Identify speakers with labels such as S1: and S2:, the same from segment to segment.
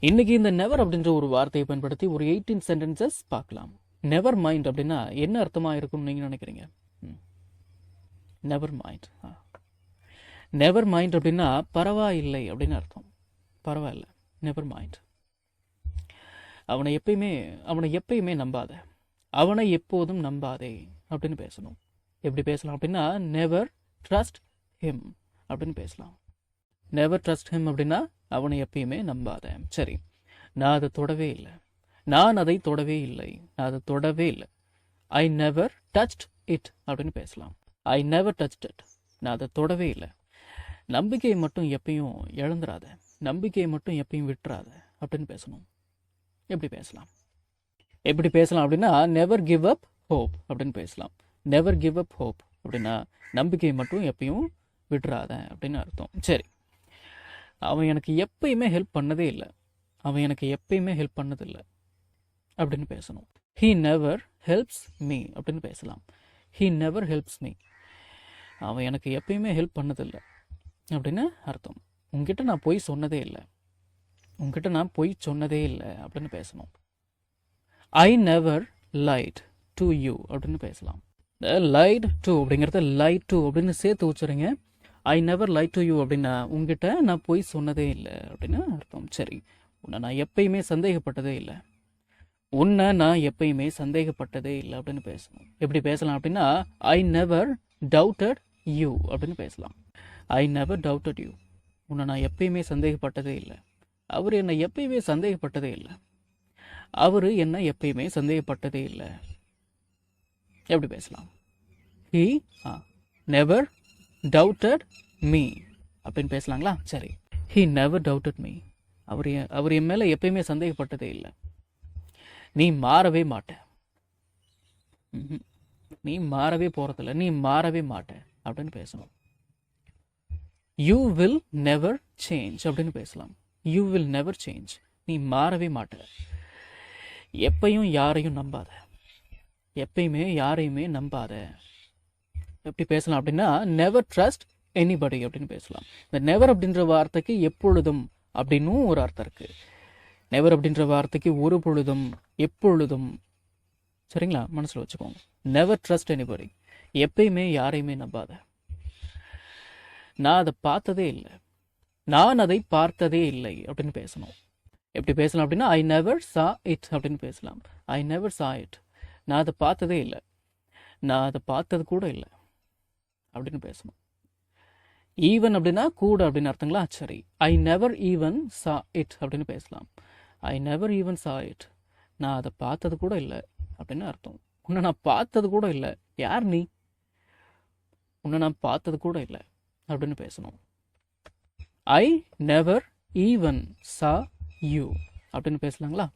S1: இன்னைக்கு இந்த நெவர் அப்படின்ற ஒரு வார்த்தையை பயன்படுத்தி ஒரு 18 சென்டென்சஸ் பார்க்கலாம். நெவர் மைண்ட் அப்படின்னா என்ன அர்த்தமா இருக்கும்னு நீங்க நினைக்கிறீங்க? Never mind. நெவர் மைண்ட் அப்படின்னா பரவாயில்லை அப்படின்னு அர்த்தம். பரவாயில்ல, நெவர் மைண்ட். அவனை எப்பயுமே நம்பாத, அவனை எப்போதும் நம்பாதே அப்படின்னு பேசணும். எப்படி பேசலாம் அப்படின்னா நெவர் ட்ரஸ்ட் ஹிம் அப்படின்னு பேசலாம். நெவர் ட்ரஸ்ட் ஹிம் அப்படின்னா அவனை எப்பயுமே நம்பாத. சரி, நான் அதை தொடவே இல்லை, நான் அதை தொடவே இல்லை, நான் அதை தொடவே இல்லை. ஐ நெவர் டச்ட் இட் அப்படின்னு பேசலாம். ஐ நெவர் டச்ட் இட், நான் அதை தொடவே இல்லை. நம்பிக்கையை மட்டும் எப்பயும் இழந்துடாத, நம்பிக்கையை மட்டும் எப்பயும் விட்டுறாத அப்படின்னு பேசணும். எப்படி பேசலாம் அப்படின்னா நெவர் கிவ் அப் ஹோப் அப்படின்னு பேசலாம். நெவர் கிவ் அப் ஹோப் அப்படின்னா நம்பிக்கையை மட்டும் எப்பயும் விட்டுறாத அப்படின்னு அர்த்தம். சரி, அவன் எனக்கு எப்பயுமே ஹெல்ப் பண்ணதே இல்லை, அவன் எனக்கு எப்பயுமே ஹெல்ப் பண்ணதில்லை அப்படின்னு பேசணும். ஹீ நெவர் ஹெல்ப்ஸ் மீ அப்படின்னு பேசலாம். ஹீ நெவர் ஹெல்ப்ஸ் மீ, அவன் எனக்கு எப்பயுமே ஹெல்ப் பண்ணதில்லை அப்படின்னு அர்த்தம். உங்ககிட்ட நான் பொய் சொன்னதே இல்லை, உங்ககிட்ட நான் பொய் சொன்னதே இல்லை அப்படின்னு பேசணும். I never light to you அப்படின்னு பேசலாம். லைட் டு அப்படிங்கிறத லைட் டு அப்படின்னு சேர்த்து வச்சுருங்க. I never light to you அப்படின்னா உங்ககிட்ட நான் பொய் சொன்னதே இல்லை அப்படின்னு அர்த்தம். சரி, உன்னை நான் எப்பயுமே சந்தேகப்பட்டதே இல்லை, உன்னை நான் எப்பயுமே சந்தேகப்பட்டதே இல்லை அப்படின்னு பேசணும். எப்படி பேசலாம் அப்படின்னா ஐ நெவர் டவுட்டட் யூ அப்படின்னு பேசலாம். ஐ நெவர் டவுட்டட் யூ, உன்னை நான் எப்பயுமே சந்தேகப்பட்டதே இல்லை, அவர் என்னை எப்பயுமே சந்தேகப்பட்டதே இல்லை, அவர் என்னை எப்பயுமே சந்தேகப்பட்டதே இல்லை. எப்படி பேசலாம்? ஹீ நெவர் டவுட்டட் மீ அப்படின்னு பேசலாங்களா? சரி, ஹீ நெவர் டவுட்டட் மீ, அவர் என் மேலே எப்பயுமே சந்தேகப்பட்டதே இல்லை. நீ மாறவே மாட்ட, நீ மாறவே போறதில்ல, நீ மாறவே மாட்ட அப்படின்னு பேசணும். யூ வில் நெவர் சேஞ்ச் அப்படின்னு பேசலாம். யூ வில் நெவர் சேஞ்ச், நீ மாறவே மாட்ட. எப்பயும் யாரையும் நம்பாத, எப்பயுமே யாரையுமே நம்பாத. எப்படி பேசலாம் அப்படின்னா நெவர் ட்ரஸ்ட் எனிபடி அப்படின்னு பேசலாம். இந்த நெவர் அப்படின்ற வார்த்தைக்கு எப்பொழுதும் அப்படின்னு ஒரு அர்த்தம் இருக்கு. நெவர் அப்படின்ற வார்த்தைக்கு ஒரு பொழுதும் எப்பொழுதும். சரிங்களா, மனசுல வச்சுக்கோங்க. நெவர் ட்ரஸ்ட் எனிபடி, எப்பயுமே யாரையுமே நம்பாத. நான் அதை பார்த்ததே இல்லை, நான் அதை பார்த்ததே இல்லை அப்படின்னு பேசணும். எப்படி பேசலாம் அப்படின்னா ஐ நெவர் சா இட் அப்படின்னு பேசலாம். ஐ நெவர் சா இட், நான் அதை பார்த்ததே இல்லை, நான் அதை பார்த்தது கூட இல்லை அப்படின்னு பேசணும். ஈவன் அப்படின்னா கூட அப்படின்னு அர்த்தங்களா? சரி, ஐ நெவர் ஈவன் சா இட் அப்படின்னு பேசலாம். ஐ நெவர் ஈவன் சா இட், நான் அதை பார்த்தது கூட இல்லை அப்படின்னு அர்த்தம். உன்னை நான் பார்த்தது கூட இல்லை, யார் நீ, உன்னை நான் பார்த்தது கூட இல்லை அப்படின்னு பேசணும். I never even saw you அப்படின்னு பேசலாங்களா?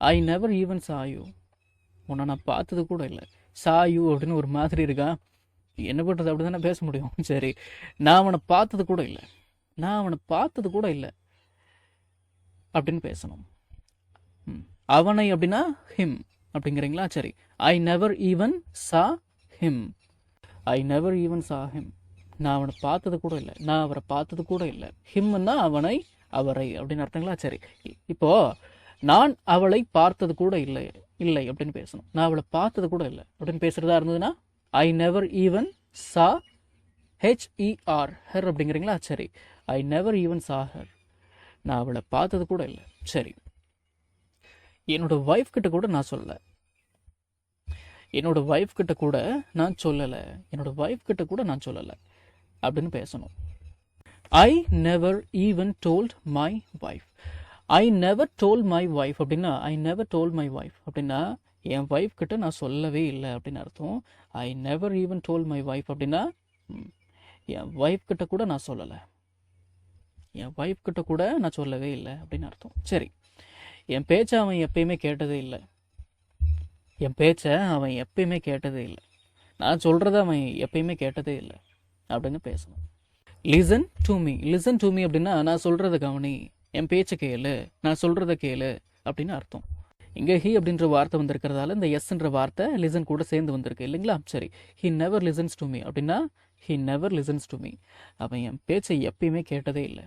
S1: I never even saw you, உன்னை நான் பார்த்தது கூட இல்லை. சா யூ அப்படின்னு ஒரு மாதிரி இருக்கா, என்ன பண்ணுறது, அப்படி தானே பேச முடியும். சரி, நான் அவனை பார்த்தது கூட இல்லை, நான் அவனை பார்த்தது கூட இல்லை அப்படின்னு பேசணும். அவனை அப்படின்னா ஹிம் அப்படிங்கிறீங்களா? சரி, ஐ நெவர் ஈவன் சா ஹிம், ஐ நெவர் ஈவன் சா ஹிம், நான் அவனை பார்த்தது கூட இல்லை, நான் அவரை பார்த்தது கூட இல்லை. ஹிம்னா அவனை, அவரை அப்படின்னு அர்த்தங்களா? சரி, இப்போ நான் அவளை பார்த்தது கூட இல்லை இல்லை அப்படின்னு பேசணும். நான் அவளை பார்த்தது கூட இல்லை அப்படின்னு பேசுறதா இருந்ததுன்னா ஐ நெவர் ஈவன் சா HER ஹர் அப்படிங்கிறீங்களா? சரி, ஐ நெவர் ஈவன் சா ஹர், நான் அவளை பார்த்தது கூட இல்லை. சரி, என்னோட ஒய்ஃப் கிட்ட கூட நான் சொல்லலை, என்னோட ஒய்ஃப் கிட்ட கூட நான் சொல்லலை, என்னோட ஒய்ஃப் கிட்ட கூட நான் சொல்லலை அப்படின்னு பேசணும். I never even told my wife, I never told my wife அப்படின்னா I never told my wife அப்படின்னா என் ஒய்ஃப் கிட்ட நான் சொல்லவே இல்லை அப்படின்னு அர்த்தம். I never even told my wife அப்படின்னா என் ஒய்ஃப் கிட்ட கூட நான் சொல்லலை, என் ஒய்ஃப் கிட்ட கூட நான் சொல்லவே இல்லை அப்படின்னு அர்த்தம். சரி, என் பேச்சை அவன் எப்பயுமே கேட்டதே இல்லை, என் பேச்சை அவன் எப்பயுமே கேட்டதே இல்லை, நான் சொல்கிறத அவன் எப்பயுமே கேட்டதே இல்லை அப்படின்னு பேசணும். Listen to me, listen to me அப்படின்னா நான் சொல்கிறத கவனி, என் பேச்சை கேளு, நான் சொல்கிறத கேளு அப்படின்னு அர்த்தம். இங்கே ஹி அப்படின்ற வார்த்தை வந்திருக்கிறதால இந்த எஸ்ன்ற வார்த்தை லிசன் கூட சேர்ந்து வந்திருக்கு இல்லைங்களா? சரி, he never listens to me அப்படின்னா he never listens to me, அவன் என் பேச்சை எப்பயுமே கேட்டதே இல்லை,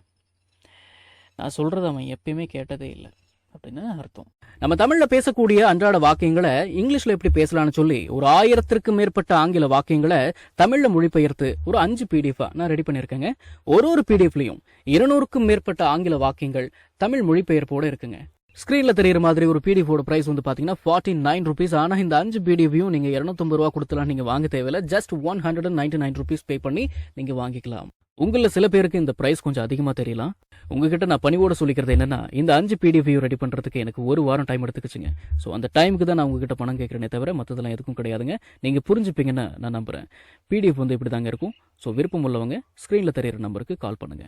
S1: நான் சொல்கிறத அவன் எப்பயுமே கேட்டதே இல்லை அப்படின்னு அர்த்தம். நம்ம தமிழ்ல பேசக்கூடிய அன்றாட வாக்கியங்களை இங்கிலீஷ்ல எப்படி பேசலாம்னு சொல்லி ஒரு 1000க்கும் மேற்பட்ட ஆங்கில வாக்கியங்களை தமிழ்ல மொழிபெயர்த்து ஒரு 5 PDF நான் ரெடி பண்ணியிருக்கேங்க. ஒரு PDFலையும் 200க்கும் மேற்பட்ட ஆங்கில வாக்கியங்கள் தமிழ் மொழிபெயர்ப்போட இருக்குங்க. ஸ்கிரீன்ல தெரியுற மாதிரி ஒரு பிடிஎஃபோட பிரைஸ் வந்து பாத்தீங்கன்னா 49 rupees. ஆனா இந்த 5 பிடிஎஃபையும் நீங்க 250 ரூபா கொடுத்துலாம் நீங்க வாங்க தேவையில்ல. ஜஸ்ட் 199 rupees பே பண்ணி நீங்க வாங்கிக்கலாம். உங்கள சில பேருக்கு இந்த பிரைஸ் கொஞ்சம் அதிகமா தெரியலாம். உங்ககிட்ட நான் பணிவோட சொல்லிக்கிறது என்னன்னா, இந்த 5 பிடிஎஃபையும் ரெடி பண்றதுக்கு எனக்கு 1 வாரம் டைம் எடுத்துக்கிச்சுங்க. ஸோ அந்த டைமுக்கு தான் நான் உங்ககிட்ட பணம் கேட்கறேனே தவிர மற்றதெல்லாம் எதுக்கும் கிடையாதுங்க. நீங்க புரிஞ்சுப்பீங்கன்னு நான் நம்புறேன். பிடிஎஃப் வந்து இப்படி தாங்க இருக்கும். ஸோ விருப்பம் உள்ளவங்க ஸ்கிரீன்ல தெரியுற நம்பருக்கு கால் பண்ணுங்க.